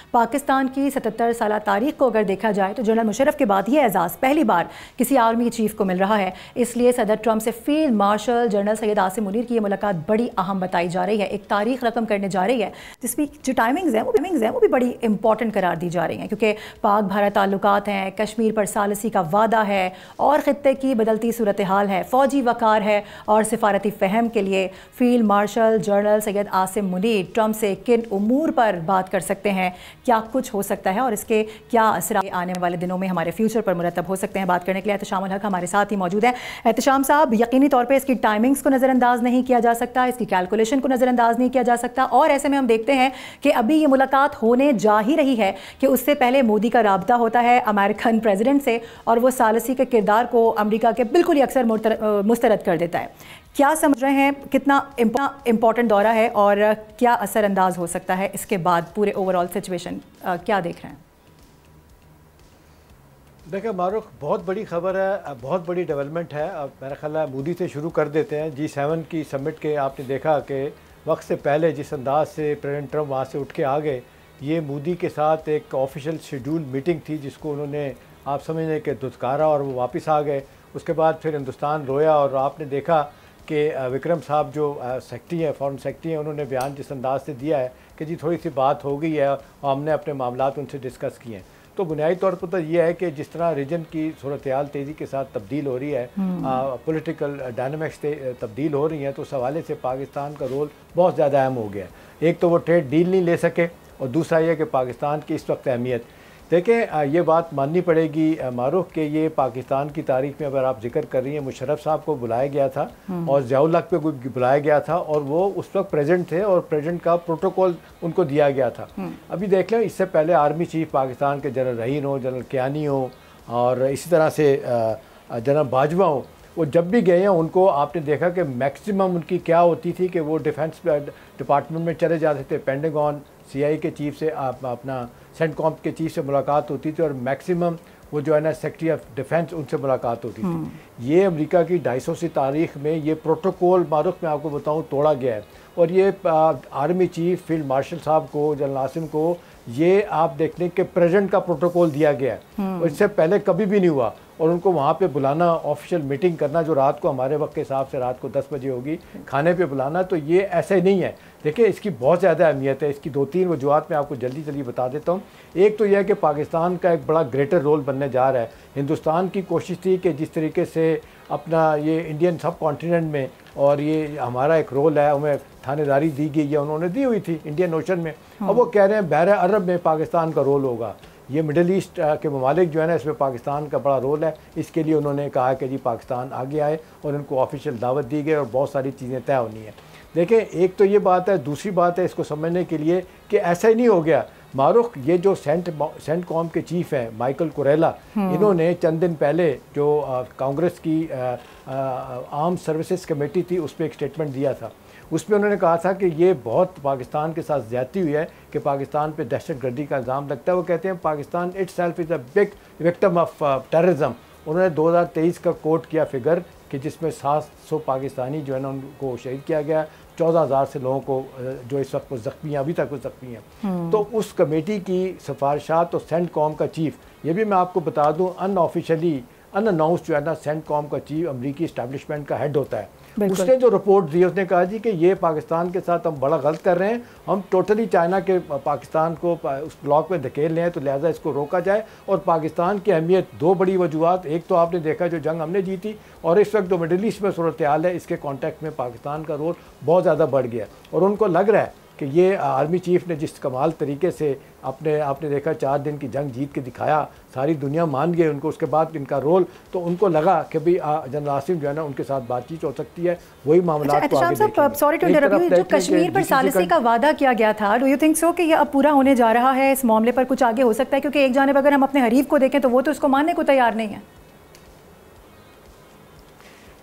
पाकिस्तान की 77 साल तारीख को अगर देखा जाए तो जनरल मुशर्रफ के बाद ये एजाज़ पहली बार किसी आर्मी चीफ को मिल रहा है। इसलिए सदर ट्रंप से field marshal general Syed Asim Munir की ये मुलाकात बड़ी अहम बताई जा रही है, एक तारीख रकम करने जा रही है, जिसकी जो टाइमिंग्स हैं वो भी बड़ी इंपॉर्टेंट करार दी जा रही हैं, क्योंकि पाक भारत ताल्लुकात हैं, कश्मीर पर सालसी का वादा है और ख़ित्ते की बदलती सूरत हाल है, फ़ौजी वक़ार है और सिफारती फ़हम के लिए field marshal general Syed Asim Munir Trump से किन उमूर पर बात कर सकते हैं, क्या कुछ हो सकता है और इसके क्या असर आने वाले दिनों में हमारे फ्यूचर पर मुरतब हो सकते हैं। बात करने के लिए एहतशाम उल हक हमारे साथ ही मौजूद है। एहतशाम साहब, यकीनी तौर पे इसकी टाइमिंग्स को नज़रअंदाज नहीं किया जा सकता, इसकी कैलकुलेशन को नज़रअंदाज नहीं किया जा सकता, और ऐसे में हम देखते हैं कि अभी ये मुलाकात होने जा ही रही है कि उससे पहले मोदी का राब्ता होता है अमेरिकन प्रेसिडेंट से और वो सालसी के किरदार को अमेरिका के बिल्कुल ही अक्सर मुस्तरद कर देता है। क्या समझ रहे हैं, कितना इम्पोर्टेंट दौरा है और क्या असरअंदाज हो सकता है इसके बाद पूरे ओवरऑल सिचुएशन क्या देख रहे हैं? देखिए मारूख, बहुत बड़ी खबर है, बहुत बड़ी डेवलपमेंट है। अब मेरा ख्याल है मोदी से शुरू कर देते हैं। G7 की समिट के आपने देखा कि वक्त से पहले जिस अंदाज से प्रेसिडेंट ट्रंप वहाँ से उठ के आ गए, ये मोदी के साथ एक ऑफिशियल शेड्यूल मीटिंग थी जिसको उन्होंने आप समझने के दुत्कारा और वो वापस आ गए। उसके बाद फिर हिंदुस्तान रोया और आपने देखा कि विक्रम साहब जो सेक्रेटरी हैं, फॉरेन सेक्रेटरी हैं, उन्होंने बयान जिस अंदाज से दिया है कि जी थोड़ी सी बात हो गई है और हमने अपने मामलात उनसे डिस्कस किए हैं। तो बुनियादी तौर पर तो ये है कि जिस तरह रीजन की सूरत हाल तेज़ी के साथ तब्दील हो रही है, पॉलिटिकल डायनामिक्स तब्दील हो रही हैं, तो उस हवाले से पाकिस्तान का रोल बहुत ज़्यादा अहम हो गया है। एक तो वो ट्रेड डील नहीं ले सके और दूसरा ये कि पाकिस्तान की इस वक्त अहमियत देखें, ये बात माननी पड़ेगी मारूफ कि ये पाकिस्तान की तारीख में अगर आप जिक्र कर रही हैं, मुशर्रफ साहब को बुलाया गया था और ज़िया-उल हक पे बुलाया गया था और वो उस वक्त प्रेसिडेंट थे और प्रेसिडेंट का प्रोटोकॉल उनको दिया गया था। अभी देख लें, इससे पहले आर्मी चीफ पाकिस्तान के जनरल रहीन हो, जनरल कियानी हो और इसी तरह से जनरल बाजवा हो, वो जब भी गए हैं उनको आपने देखा कि मैक्सिमम उनकी क्या होती थी कि वो डिफेंस डिपार्टमेंट में चले जाते थे, पेंटागन CIA के चीफ से अपना सेंटकॉम के चीफ से मुलाकात होती थी और मैक्सिमम वो जो है ना सेक्रेटरी ऑफ डिफेंस उनसे मुलाकात होती थी। ये अमेरिका की 250 तारीख में ये प्रोटोकॉल मारूफ में आपको बताऊं तोड़ा गया है और ये आर्मी चीफ फील्ड मार्शल साहब को, जनरल आसिम को, ये आप देख लें कि प्रेसिडेंट का प्रोटोकॉल दिया गया है और इससे पहले कभी भी नहीं हुआ। और उनको वहाँ पे बुलाना, ऑफिशियल मीटिंग करना जो रात को हमारे वक्त के हिसाब से रात को 10 बजे होगी, खाने पे बुलाना, तो ये ऐसे नहीं है। देखिए इसकी बहुत ज़्यादा अहमियत है। इसकी 2-3 वजूहत मैं आपको जल्दी जल्दी बता देता हूँ। एक तो यह है कि पाकिस्तान का एक बड़ा ग्रेटर रोल बनने जा रहा है। हिंदुस्तान की कोशिश थी कि जिस तरीके से अपना ये इंडियन सब कॉन्टिनेंट में और ये हमारा एक रोल है, हमें थानेदारी दी गई है, उन्होंने दी हुई थी इंडियन ओशन में। अब वो कह रहे हैं बहर अरब में पाकिस्तान का रोल होगा। ये मिडल ईस्ट के ममालिक जो है ना, इसमें पाकिस्तान का बड़ा रोल है। इसके लिए उन्होंने कहा कि जी पाकिस्तान आगे आए और उनको ऑफिशियल दावत दी गई और बहुत सारी चीज़ें तय होनी है। देखें, एक तो ये बात है। दूसरी बात है इसको समझने के लिए कि ऐसा ही नहीं हो गया मारूख। ये जो सेंटकॉम के चीफ हैं माइकल कुरेला, इन्होंने चंद दिन पहले जो कांग्रेस की आर्म सर्विसेज कमेटी थी उस पर एक स्टेटमेंट दिया था। उसमें उन्होंने कहा था कि ये बहुत पाकिस्तान के साथ ज़्यादती हुई है कि पाकिस्तान पे दहशतगर्दी का इल्ज़ाम लगता है। वो कहते हैं Pakistan itself is a big victim of terrorism. उन्होंने 2023 का कोट किया फिगर कि जिसमें 700 पाकिस्तानी जो है ना उनको शहीद किया गया, 14,000 से लोगों को जो इस वक्त ज़ख्मी हैं, अभी तक वो ज़ख्मी हैं। तो उस कमेटी की सिफारिशात तो सेंटकॉम का चीफ, ये भी मैं आपको बता दूं, अनऑफिशियली अनअनाउंस जो है ना सेंटकॉम का चीफ अमरीकी इस्टेब्लिशमेंट का हेड होता है। उसने जो रिपोर्ट दी उसने कहा जी कि ये पाकिस्तान के साथ हम बड़ा गलत कर रहे हैं, हम टोटली चाइना के पाकिस्तान को उस ब्लॉक में धकेल रहे हैं, तो लिहाजा इसको रोका जाए। और पाकिस्तान की अहमियत दो बड़ी वजूहत, एक तो आपने देखा जो जंग हमने जीती और इस वक्त जो मिडिल ईस्ट में सूरत हाल है, इसके कॉन्टेक्ट में पाकिस्तान का रोल बहुत ज़्यादा बढ़ गया और उनको लग रहा है कि ये आर्मी चीफ ने जिस कमाल तरीके से आपने देखा 4 दिन की जंग जीत के दिखाया, सारी दुनिया मान गई उनको। उसके बाद इनका रोल, तो उनको लगा कि भाई जनरल आसिम जो है ना उनके साथ बातचीत हो सकती है, वही मामला को आगे देखेंगे। सॉरी टू इंटरप्ट यू, जो कश्मीर पर सालिसी का वादा किया गया था, डू यू थिंक सो कि ये अब पूरा होने जा रहा है? इस मामले पर कुछ आगे हो सकता है? क्योंकि एक जानिब अगर हम अपने हरीफ को देखें तो वो तो इसको मानने को तैयार नहीं है।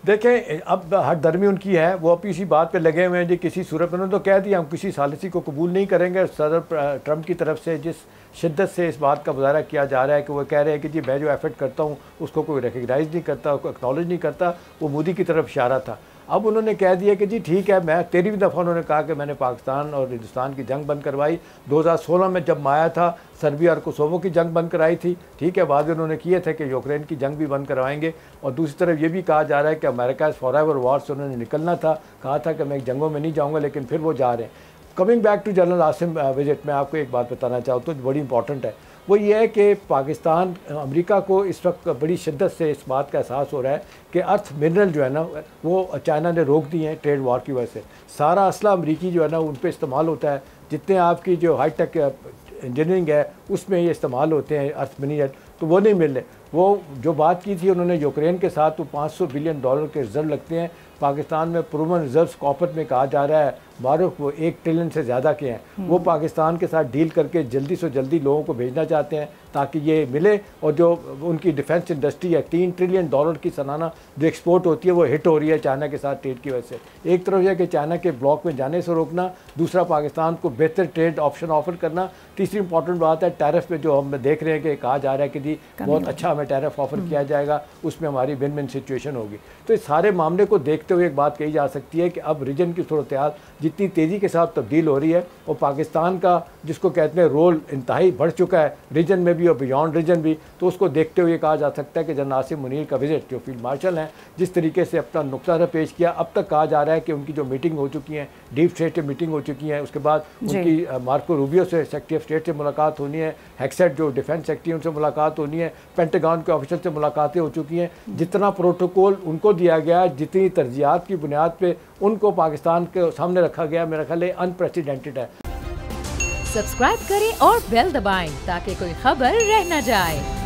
देखें, अब हर दरमी उनकी है, वो अपनी इसी बात पे लगे हुए हैं जी। किसी सूरत में तो कह दिया हम किसी सालिसी को कबूल नहीं करेंगे। सदर ट्रंप की तरफ से जिस शिद्दत से इस बात का मुजाहरा किया जा रहा है कि वो कह रहे हैं कि जी मैं जो एफर्ट करता हूँ उसको कोई रिकगनाइज़ नहीं करता, उसको एक्नॉलेज नहीं करता, वो मोदी की तरफ इशारा था। अब उन्होंने कह दिया कि जी ठीक है, मैं 13वीं दफ़ा उन्होंने कहा कि मैंने पाकिस्तान और हिंदुस्तान की जंग बंद करवाई। 2016 में जब मैं आया था सर्बिया और कोसोवो की जंग बंद कराई थी, ठीक है, बाद उन्होंने किए थे कि यूक्रेन की जंग भी बंद करवाएंगे। और दूसरी तरफ ये भी कहा जा रहा है कि अमेरिका फॉरएवर वॉर से उन्होंने निकलना था, कहा था कि मैं जंगों में नहीं जाऊँगा, लेकिन फिर वो जा रहे हैं। Coming back to general Asim visit, में आपको एक बात बताना चाहता हूँ, बड़ी इंपॉर्टेंट है। वो ये है कि पाकिस्तान अमेरिका को इस वक्त बड़ी शिद्दत से इस बात का एहसास हो रहा है कि अर्थ मिनरल जो है ना वो चाइना ने रोक दिए हैं ट्रेड वॉर की वजह से। सारा असला अमरीकी जो है ना उन पर इस्तेमाल होता है, जितने आपकी जो हाई टेक इंजीनियरिंग है उसमें ये इस्तेमाल होते हैं अर्थ मिनरल, तो वो नहीं मिल रहे। वो जो बात की थी उन्होंने यूक्रेन के साथ, वो $500 बिलियन के रिजर्व लगते हैं। पाकिस्तान में प्रूवन रिजर्व्स कॉपर में कहा जा रहा है मारूफ वो 1 ट्रिलियन से ज़्यादा के हैं। वो पाकिस्तान के साथ डील करके जल्दी से जल्दी लोगों को भेजना चाहते हैं ताकि ये मिले। और जो उनकी डिफेंस इंडस्ट्री है, $3 ट्रिलियन की सालाना जो एक्सपोर्ट होती है वो हिट हो रही है चाइना के साथ ट्रेड की वजह से। एक तरफ यह कि चाइना के ब्लॉक में जाने से रोकना, दूसरा पाकिस्तान को बेहतर ट्रेड ऑप्शन ऑफर करना, तीसरी इंपॉर्टेंट बात है टैरिफ में जो हम देख रहे हैं कि कहा जा रहा है कि जी बहुत अच्छा हमें टैरिफ ऑफर किया जाएगा, उसमें हमारी विन विन सिचुएशन होगी। तो इस सारे मामले को देखते हुए एक बात कही जा सकती है कि अब रीजन की सूरत हाल जितनी तेज़ी के साथ तब्दील हो रही है और पाकिस्तान का जिसको कहते हैं रोल इंतहाई बढ़ चुका है रीजन में भी और बियॉन्ड रीजन भी, तो उसको देखते हुए कहा जा सकता है कि जनरल आसिम मुनीर का विजिट, जो फील्ड मार्शल हैं, जिस तरीके से अपना नुक्ता पेश किया, अब तक कहा जा रहा है कि उनकी जो मीटिंग हो चुकी है, डीप स्टेट से मीटिंग हो चुकी है, उसके बाद उनकी मार्को रूबियो से सेक्रेटरी ऑफ स्टेट से मुलाकात होनी है, हेक्सेट जो डिफेंस सेक्रेटरी उनसे मुलाकात होनी है, पेंटागन के ऑफिसर से मुलाकातें हो चुकी हैं। जितना प्रोटोकॉल उनको दिया गया, जितनी तरजीहात की बुनियाद पे उनको पाकिस्तान के सामने रखा गया, मेरा ख्याल है अनप्रेसिडेंटेड है। सब्सक्राइब करें और बेल दबाएं ताकि कोई खबर रह न जाए।